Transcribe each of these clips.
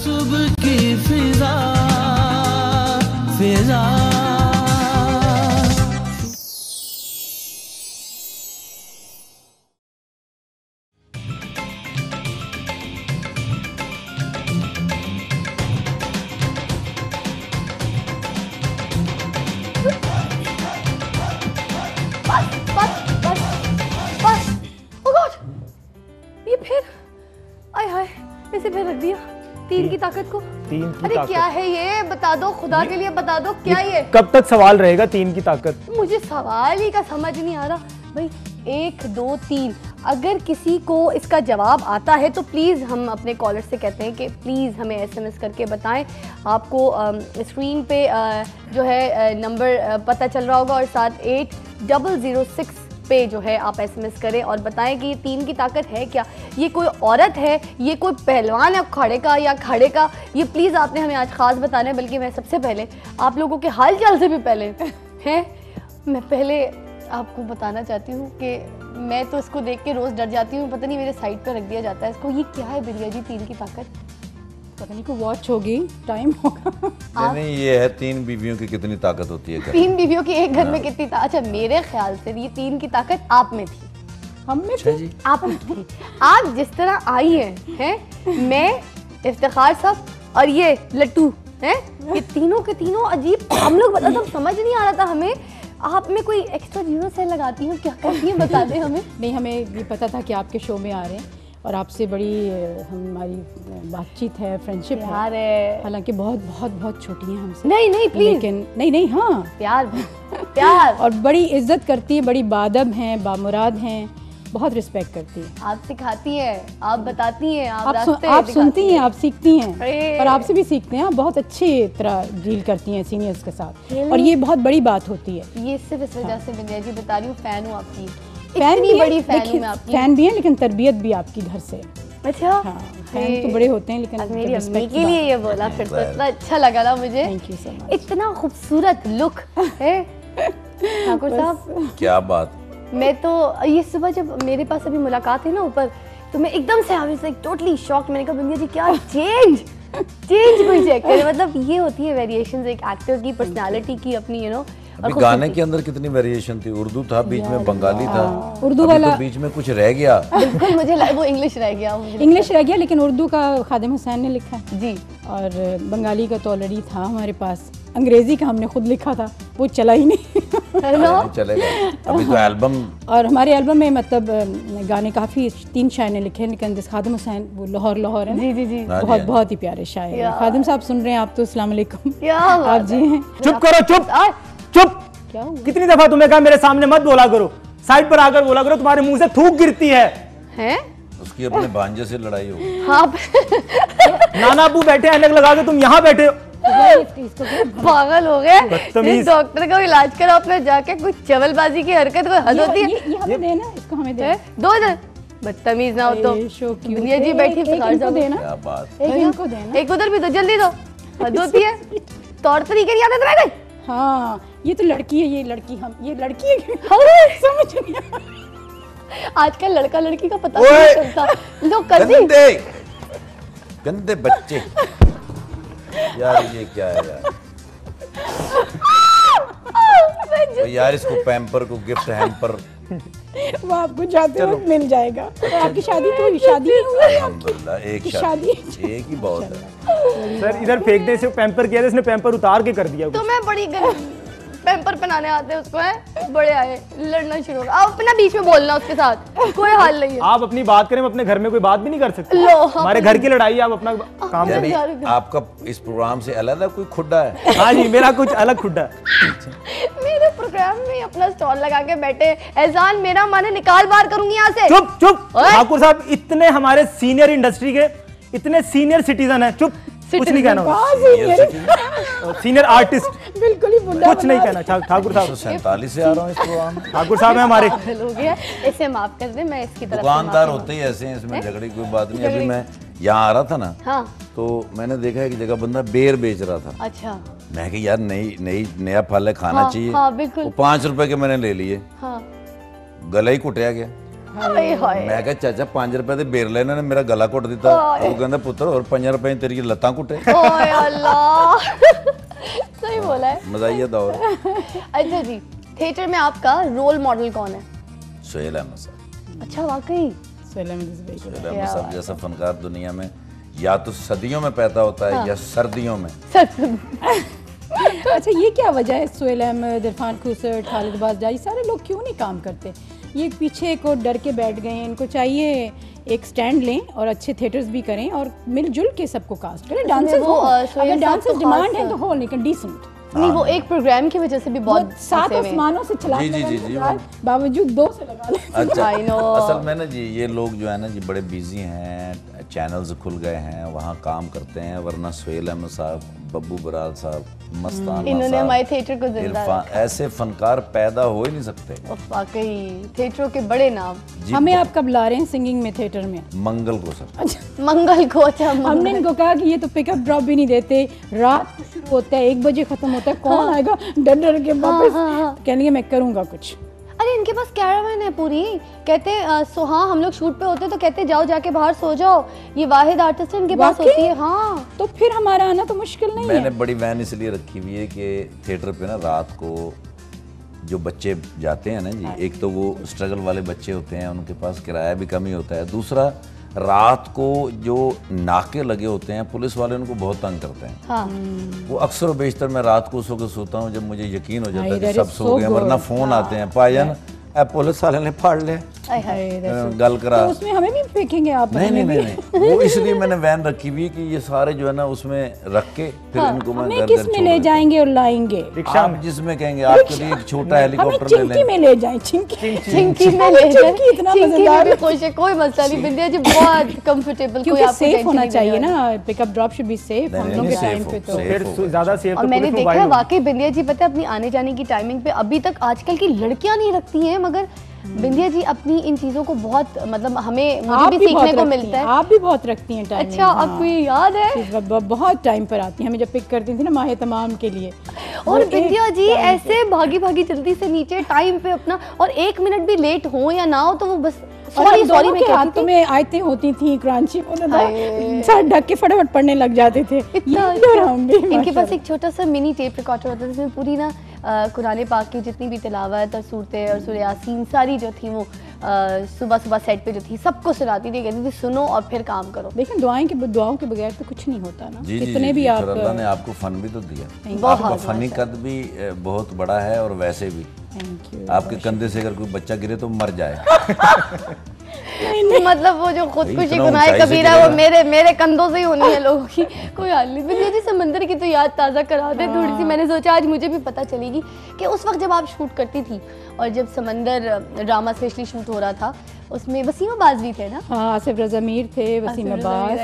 सुबह की फिजा फिजा। इसे फिर रख दिया तीन की ताकत को। अरे ताकत। क्या है ये, बता दो खुदा के लिए, बता दो क्या ये कब तक सवाल रहेगा तीन की ताकत? मुझे सवाल ही का समझ नहीं आ रहा भाई। 1 2 3 अगर किसी को इसका जवाब आता है तो प्लीज़ हम अपने कॉलर से कहते हैं कि प्लीज़ हमें SMS करके बताएं। आपको स्क्रीन पे जो है नंबर पता चल रहा होगा और साथ 8006 पे जो है आप SMS करें और बताएं कि ये तीन की ताकत है क्या, ये कोई औरत है, ये कोई पहलवान है अखाड़े का या खाड़े का, ये प्लीज़ आपने हमें आज ख़ास बताना है। बल्कि मैं सबसे पहले आप लोगों के हाल चाल से भी पहले हैं, मैं पहले आपको बताना चाहती हूँ कि मैं तो इसको देख के रोज़ डर जाती हूँ, पता नहीं मेरे साइड पर रख दिया जाता है इसको। ये क्या है बिरिया जी तीन की ताकत? पता नहीं कोई वॉच होगी, टाइम होगा। नहीं ये है तीन बीवियों की कितनी ताकत होती है। तीन बीवियों की एक घर में कितनी अच्छा मेरे ख्याल से ये तीन की ताकत आप में थी, हम में थी, आप में थी। आप जिस तरह आई हैं, मैं, इफ्तिखार साहब और ये लट्टू हैं, ये तीनों के तीनों अजीब, हम लोग बता तो समझ नहीं आ रहा था हमें आप में कोई एक्स्ट्रा जीरो सेल लगाती हैं क्या करती हैं बता दें हमें। नहीं हमें ये पता था कि आपके शो में आ रहे हैं और आपसे बड़ी हमारी बातचीत है, फ्रेंडशिप है। हालांकि बहुत बहुत बहुत छोटी हैं हमसे। नहीं प्लीज, लेकिन नहीं हाँ प्यार और बड़ी इज्जत करती है, बड़ी बादब हैं, बामुराद हैं, बहुत रिस्पेक्ट करती है। आप सिखाती हैं, आप बताती हैं, आप सुनती हैं, आप सीखती हैं और आपसे भी सीखते हैं। आप बहुत अच्छी तरह डील करती हैं सीनियर्स के साथ और ये बहुत बड़ी बात होती है। ये सिर्फ इस वजह से विनय जी बता रही हूँ, फैन हूँ आपकी, फैन भी बड़ी फैन हूँ मैं आपकी। फैन भी है लेकिन तरबियत भी आपकी घर से। अच्छा हाँ, फैन तो बड़े होते हैं लेकिन मेरी अम्मी के लिए ये बोला फिर तो इतना अच्छा लगा ना मुझे। Thank you so much. इतना खूबसूरत लुक है ठाकुर साहब, क्या बात। मैं तो ये सुबह जब मेरे पास अभी मुलाकात है ना ऊपर, तो मैं एकदम से I was like totally shocked. मैंने कहा बिंदिया जी क्या चेंज कोई चेक करे, मतलब ये होती है वेरिएशंस एक एक्टर की पर्सनालिटी की अपनी, यू नो। अभी गाने के अंदर कितनी वेरिएशन थी, उर्दू था बीच में, बंगाली था, उर्दू वाला तो बीच में कुछ रह गया। बिल्कुल मुझे वो इंग्लिश रह गया, इंग्लिश रह गया लेकिन उर्दू का खादिम हुसैन ने लिखा जी और बंगाली का तो ऑलरेडी था हमारे पास। अंग्रेजी का हमने खुद लिखा था, वो चला ही नहीं चलेगा। अभी तो एल्बम, और हमारे एल्बम में मतलब गाने काफ़ी 3 शायर ने लिखे हैं लेकिन जिस खादिम हुसैन वो लाहौर है। जी बहुत बहुत ही प्यारे शायर हैं। खादिम साहब सुन रहे हैं आप तो अस्सलाम वालेकुम। आप जी हैं। चुप करो, चुप। क्या हुआ? कितनी दफा तुम्हें कहा मेरे सामने मत बोला करो, साइड पर आकर बोला करो, तुम्हारे मुंह से थूक गिरती है। उसकी अपने भांजे से लड़ाई हो गई। हाँ नाना अबू बैठे ऐनक लगा के, तुम यहाँ बैठे हो। पागल हो गए, इस डॉक्टर का इलाज करो अपने जाके, कोई चवलबाजी की हरकत कोई हद होती है। ये हमें देना, इसको हमें देना। दो इधर बदतमीज ना हो तो। दुनिया जी बैठी इनको देना, क्या बात। इनको देना, एक उधर भी तो जल्दी दो, हद होती है। तौर तरीके नहीं आते तुम्हें? हाँ ये तो लड़की है, ये लड़की है समझ नहीं आजकल लड़का लड़की का पता नहीं चलता। लोग गंदे बच्चे यार, ये क्या है यार। तो यार इसको पैम्पर को गिफ्ट हैम्पर वो आपको जाते वक्त मिल जाएगा। तो आपकी शादी तो शादी अल्हम्दुलिल्लाह, एक शादी एक ही बहुत है। सर इधर फेंक दे, सिर्फ पैम्पर किया था इसने, पैम्पर उतार के कर दिया। तो मैं बड़ी पैम्पर पहनाने आते हैं उसको, है बड़े आए लड़ना शुरू हो गया। आप अपना बीच में बोलना उसके साथ, कोई हाल नहीं है। आप अपनी बात करें, अपने घर में कोई बात भी नहीं कर सकते। हमारे घर की लड़ाई, आप अपना काम करें। आपका इस प्रोग्राम से अलग कोई खुड्डा है? हाँ जी, मेरा कुछ अलग खुड्डा है। मेरे प्रोग्राम में अपना स्टॉल लगा के बैठे एहसान, मेरा माने निकाल बार करूंगी यहाँ से। चुप ठाकुर साहब, इतने हमारे सीनियर इंडस्ट्री के, इतने सीनियर सिटीजन है, चुप कुछ नहीं कहना। सीनियर आर्टिस्ट बिल्कुल ही कुछ नहीं कहना। ठाकुर साहब 47 से आ रहा हूँ इस प्रोग्राम में। ठाकुर साहब है हमारे। इसे माफ कर दे, मैं इसकी तरफ दुकानदार होते ही ऐसे हैं, इसमें झगड़े की कोई बात नहीं। अभी मैं यहाँ आ रहा था ना, हाँ। तो मैंने देखा एक जगह बंदा बेर बेच रहा था। अच्छा। मैं कहा यार नया फल है, खाना चाहिए। हाँ, बिल्कुल। वो 5 रुपए के मैंने ले लिए, हाँ। गला ही कुटिया गया। मैं कहा चाचा 5 रुपए दे बेर लेना ने मेरा गला घुट दिता। वो कहंदा पुत्र और 5 रुपए तेरी लत्तां घुटे। ओए अल्लाह सही बोला है। मज़ाहिया दौर। अच्छा जी, थिएटर में आपका रोल मॉडल कौन है? सोहेल अहमद साहब। अच्छा वाकई सोहेल अहमद साहब जैसा फनकार दुनिया में या तो सदियों में पैदा होता है या सर्दियों में। अच्छा, ये क्या वजह है सोहेल अहमद, इरफान खुसर, खालिद बाज़, ये सारे लोग क्यों नहीं काम करते? ये पीछे को डर के बैठ गए हैं। इनको चाहिए एक स्टैंड लें और अच्छे थिएटर्स भी करें और मिलजुल के सबको कास्ट करें। डांसर्स हो, अगर डांसर्स डिमांड है तो हो, लेकिन डिसेंट नहीं। वो एक प्रोग्राम की वजह से भी बहुत 7 आसमानों से चला बावजूद 2 से लगा ले। अच्छा, असल में ना जी ये लोग जो है ना जी बड़े बिजी हैं, चैनल्स खुल गए हैं, वहाँ काम करते हैं। वरना सोहेल अहमद साहब, बब्बू बराल साहब, मस्ताना इन्होंने हमारे थिएटर को जिंदा इरफान, ऐसे फनकार पैदा हो ही नहीं सकते। वाकई थिएटरों के बड़े नाम। हमें आप कब ला रहे हैं सिंगिंग में थिएटर में? मंगल को सर। अच्छा, मंगल को। अच्छा, हमने इनको कहा कि ये तो पिकअप ड्रॉप भी नहीं देते, रात को शुरू होता है 1 बजे खत्म होता है, कौन आएगा डर डर के वापस। कहने मैं करूँगा कुछ। अरे इनके पास कैरावन है पूरी। कहते हाँ हम लोग शूट पे होते तो कहते जाओ जाके बाहर सो जाओ। ये वाहिद आर्टिस्ट है इनके पास होती है। हाँ, तो फिर हमारा आना तो मुश्किल नहीं है। मैंने बड़ी वैन इसलिए रखी हुई है कि थिएटर पे ना रात को जो बच्चे जाते हैं ना जी, एक तो वो स्ट्रगल वाले बच्चे होते हैं, उनके पास किराया भी कम ही होता है। दूसरा, रात को जो नाके लगे होते हैं पुलिस वाले उनको बहुत तंग करते हैं। हाँ। वो अक्सर और बेशतर मैं रात को सो के सोता हूँ जब मुझे यकीन हो जाता है कि सब सो गए, वरना फोन आते हैं पायन पुलिस वाले ने फाड़ ले गल करा। तो उसमें हमें भी फेंकेंगे आप? नहीं, वो इसलिए मैंने वैन रखी हुई कि ये सारे जो है ना उसमें रख के फिर इनको मैं किस में ले जाएंगे और लाएंगे? आप जिसमें कहेंगे, आपके लिए एक छोटा हेलीकॉप्टर ले लें। चिंकी में ले जाएं। चिंकी में ले जाएं। इतना मजेदार, खुश है, कोई मसला नहीं। बिंदिया जी बहुत कंफर्टेबल, क्योंकि सेफ होना चाहिए ना। Pickup drop should be safe हम लोग के टाइम पे तो फिर ज्यादा सेफ। और मैंने देखा है वाकई बिंदिया जी पता है अपनी आने जाने की टाइमिंग पे अभी तक आजकल की लड़कियां नहीं रखती हैं, मगर बिंदिया जी अपनी इन चीजों को बहुत मतलब मुझे भी सीखने को मिलता है। आप भी बहुत रखती हैं टाइमिंग। अच्छा, आपको ये याद है? बहुत टाइम पर आती हैं, हमें जब पिक करती थी ना माहे तमाम के लिए। और बिंदिया जी ऐसे भागी भागी जल्दी से नीचे टाइम पे अपना, और 1 मिनट भी लेट हो या ना हो तो वो बस सॉरी मैं कहती थी। में आयतें होती थी कुरानची सर ढक के फटाफट पढ़ने लग जाते थे। इनके पास एक छोटा सा मिनी टेप रिकॉर्डर होता था जिसमें पूरी ना कुरान पाक की जितनी भी तिलावत और सूरतें और सूरह यासीन सारी जो थी वो सुबह सुबह सेट पे जो थी सबको सुनाती थी, कहती थी सुनो और फिर काम करो। लेकिन दुआओं के बगैर तो कुछ नहीं होता ना। जितने भी आप अल्लाह ने आपको फन भी तो दिया, आपका फनी कद भी बहुत बड़ा है और वैसे भी आपके कंधे से अगर कोई बच्चा गिरे तो मर जाए। मतलब वो जो खुदकुशी गुनाह कबीरा वो मेरे कंधों से ही होनी है लोगों की। कोई हाल नहीं। बिंदिया जी समंदर की तो याद ताज़ा करा दे थोड़ी सी। मैंने सोचा आज मुझे भी पता चलेगी कि उस वक्त जब आप शूट करती थी और जब समंदर ड्रामा स्पेशली शूट हो रहा था उसमें वसीम अब्बास भी थे ना? हाँ, आसिफ रज़ा मीर थे, वसीम अब्बास,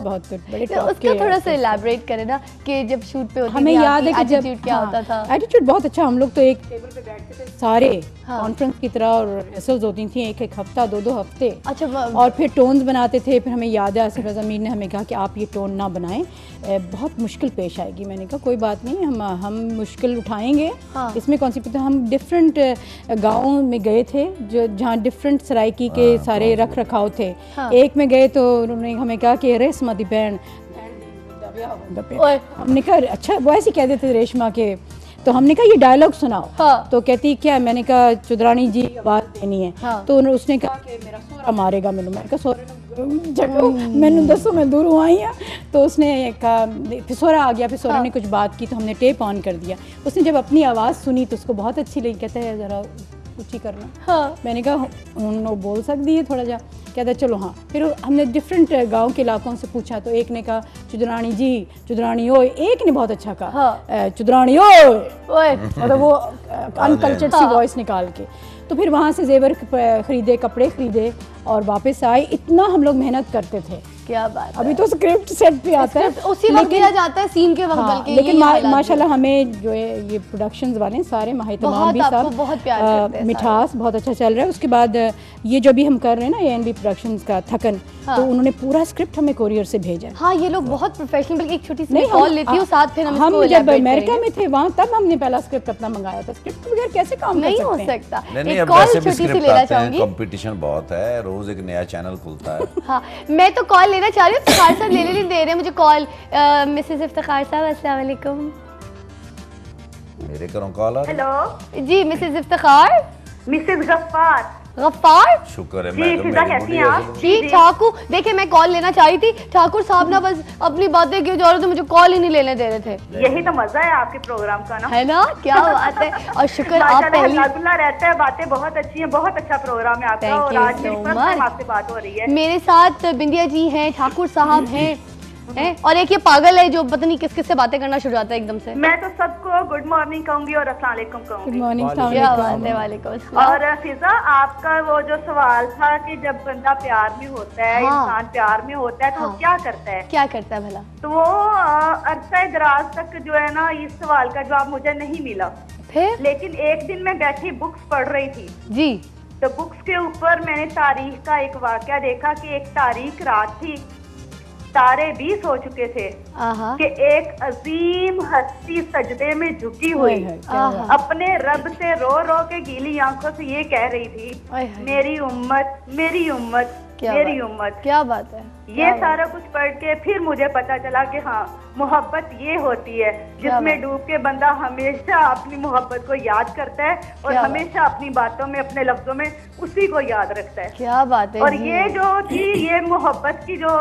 बहुत बड़े तो उसका थोड़ा सा इलैबोरेट करें ना कि जब शूट पे होती हमें याद है कि जब क्या होता था? एटीट्यूड बहुत अच्छा। हम लोग तो एक टेबल पे बैठते थे सारे कॉन्फ्रेंस की तरह और रिहर्सल्स होती थी 1-1 हफ्ता 2-2 हफ्ते। अच्छा, और फिर टोन्स बनाते थे। फिर हमें याद है आसिफ रज़ा मीर ने हमें कहा कि आप ये टोन ना बनाएं, बहुत मुश्किल पेश आएगी। मैंने कहा कोई बात नहीं, हम मुश्किल उठाएंगे। इसमें कौन सी तो हम डिफरेंट गाँवों में गए थे जो जहाँ डिफरेंट सराइकी के सारे रख रखाव थे। एक में गए तो उन्होंने हमें कहा कि रेशमा दी बहन, हमने कहा अच्छा वो ऐसे कह देते रेशमा के, तो हमने कहा ये डायलॉग सुनाओ। तो कहती क्या? मैंने कहा चुदरानी जी आवाज़ देनी है। तो उसने कहा कि मेरा सोरा मारेगा मैंने कहा सोरे जगह मैंने दसो मैं दूर आई हाँ। तो उसने कहा फिर सोरा आ गया। फिर सोरा ने कुछ बात की तो हमने टेप ऑन कर दिया। उसने जब अपनी आवाज़ सुनी तो उसको बहुत अच्छी लगी। कहता है ज़रा ऊँची करना। मैंने कहा उन्होंने बोल सकती है थोड़ा जा। कहता चलो हाँ। फिर हमने डिफरेंट गांव के इलाकों से पूछा तो एक ने कहा चुदरानी जी, चुदरानी ओए। एक ने बहुत अच्छा कहा चुदरानी ओए, मतलब वो अनकल्चर्ड सी वॉइस निकाल के। तो फिर वहाँ से जेवर खरीदे, कपड़े खरीदे और वापस आए। इतना हम लोग मेहनत करते थे क्या बात है। अभी तो स्क्रिप्ट सेट पे आता है, उसी वक्त दिया जाता है सीन के वक्त, बल्कि लेकिन माशाल्लाह हमें जो है ये प्रोडक्शंस वाले सारे माही तमाम भी साहब बहुत प्यार करते हैं, मिठास बहुत अच्छा चल रहा है। उसके बाद ये जो भी हम कर रहे हैं ना ANB प्रोडक्शंस का थकन, तो उन्होंने पूरा स्क्रिप्ट हमें कोरियर से भेजा है। हाँ, ये लोग बहुत प्रोफेशनल। बल्कि एक छोटी सी कॉल लेती हूँ साथ, फिर हम जब अमेरिका में थे वहाँ तब हमने पहला स्क्रिप्ट अपना मंगाया था। स्क्रिप्ट के बगैर कैसे काम नहीं हो सकता। नहीं, अब वैसे भी स्क्रिप्ट आते हैं, कंपटीशन बहुत है, रोज एक नया चैनल खुलता है। हाँ, मैं तो कॉल लेना चाह रही हूँ, इफ्तिखार साहब ले नहीं दे रहे मुझे कॉल। मिसेस इफ्तिखार साहब, अस्सलाम वालेकुम। मेरे घरों कॉल आ रही है। हेलो जी, मिसेस इफ्तिखार। मिसेस गफ्फार। गफ्फार, शुक्र है। जी, फिजा कैसी हैं आप? जी ठाकुर, देखिए मैं कॉल लेना चाह रही थी, ठाकुर साहब ना बस अपनी बातें क्यों जा रहे थे, मुझे कॉल ही नहीं लेने दे रहे थे। यही तो मजा है आपके प्रोग्राम का ना, है ना, क्या बात है। और शुक्र आप पहली रहता है, बातें बहुत अच्छी हैं, बहुत अच्छा प्रोग्राम है आपका। और आज मेरी फर्स्ट टाइम आपसे बात हो रही है। मेरे साथ बिंदिया जी हैं, ठाकुर साहब हैं, और एक ये पागल है जो पता नहीं किस किस से बातें करना शुरू जाता है एकदम से। मैं तो सबको गुड मॉर्निंग कहूंगी और अस्सलाम वालेकुम कहूंगी। Good morning. क्या बात है, वालेकुम अस्सलाम। और फिजा, आपका वो जो सवाल था कि जब बंदा प्यार में होता है, इंसान प्यार में होता है तो वो क्या करता है, क्या करता है भला? तो वो अरसा दराज तक जो है ना, इस सवाल का जवाब मुझे नहीं मिला। फिर लेकिन एक दिन मैं बैठी बुक्स पढ़ रही थी जी, तो बुक्स के ऊपर मैंने तारीख का एक वाकया देखा कि एक तारीख रात थी, तारे भी सो चुके थे कि एक अजीम हस्ती सजदे में झुकी हुई अपने रब से रो रो के गीली आंखों से ये कह रही थी, मेरी उम्मत, मेरी उम्मत, मेरी उम्मत। क्या बात है। ये सारा कुछ पढ़ के फिर मुझे पता चला कि हाँ, मोहब्बत ये होती है जिसमें डूब के बंदा हमेशा अपनी मोहब्बत को याद करता है और हमेशा अपनी बातों में, अपने लफ्जों में उसी को याद रखता है। क्या बात है। और ये जो थी, ये मोहब्बत की जो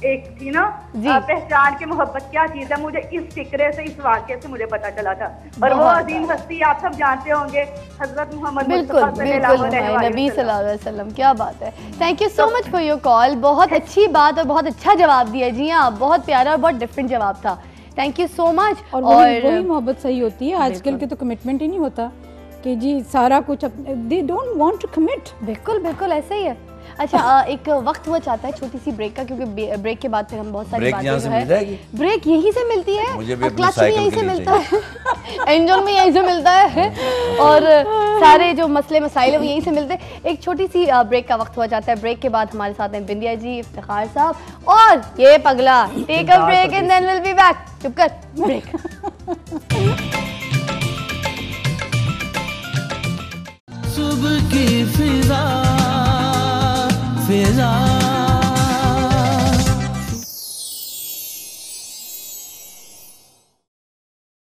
एक थी ना पहचान की मोहब्बत क्या चीज है, मुझे इस फिक्रे से, इस वाक्य से मुझे पता चला था। और वो अजीम हस्ती आप सब जानते होंगे, हजरत मोहम्मद बिल्कुल बिल्कुल नबी सल्लल्लाहु अलैहि वसल्लम। क्या बात है। Thank you so much for your call. बहुत अच्छी बात और बहुत अच्छा जवाब दिया जी। हाँ, बहुत प्यारा और बहुत डिफरेंट जवाब था। Thank you so much. और वही मोहब्बत सही होती है। आजकल के तो कमिटमेंट ही नहीं होता कि जी सारा कुछ, they don't want to commit. बिल्कुल बिल्कुल ऐसे ही है। अच्छा, एक वक्त हुआ चाहता है छोटी सी ब्रेक का, क्योंकि ब्रेक के बाद फिर हम बहुत सारी बातें जो है, ब्रेक यहीं से मिलती है, क्लच भी यहीं से मिलता है, इंजन भी यहीं से मिलता है, और सारे जो मसले मसाइल है वो यहीं से मिलते हैं। एक छोटी सी ब्रेक का वक्त हुआ चाहता है। ब्रेक के बाद हमारे साथ हैं बिंदिया जी, इफ्तिखार साहब और ये पगला। Take a break and then will be back. चुप कर, ब्रेक। सुबह की फिजा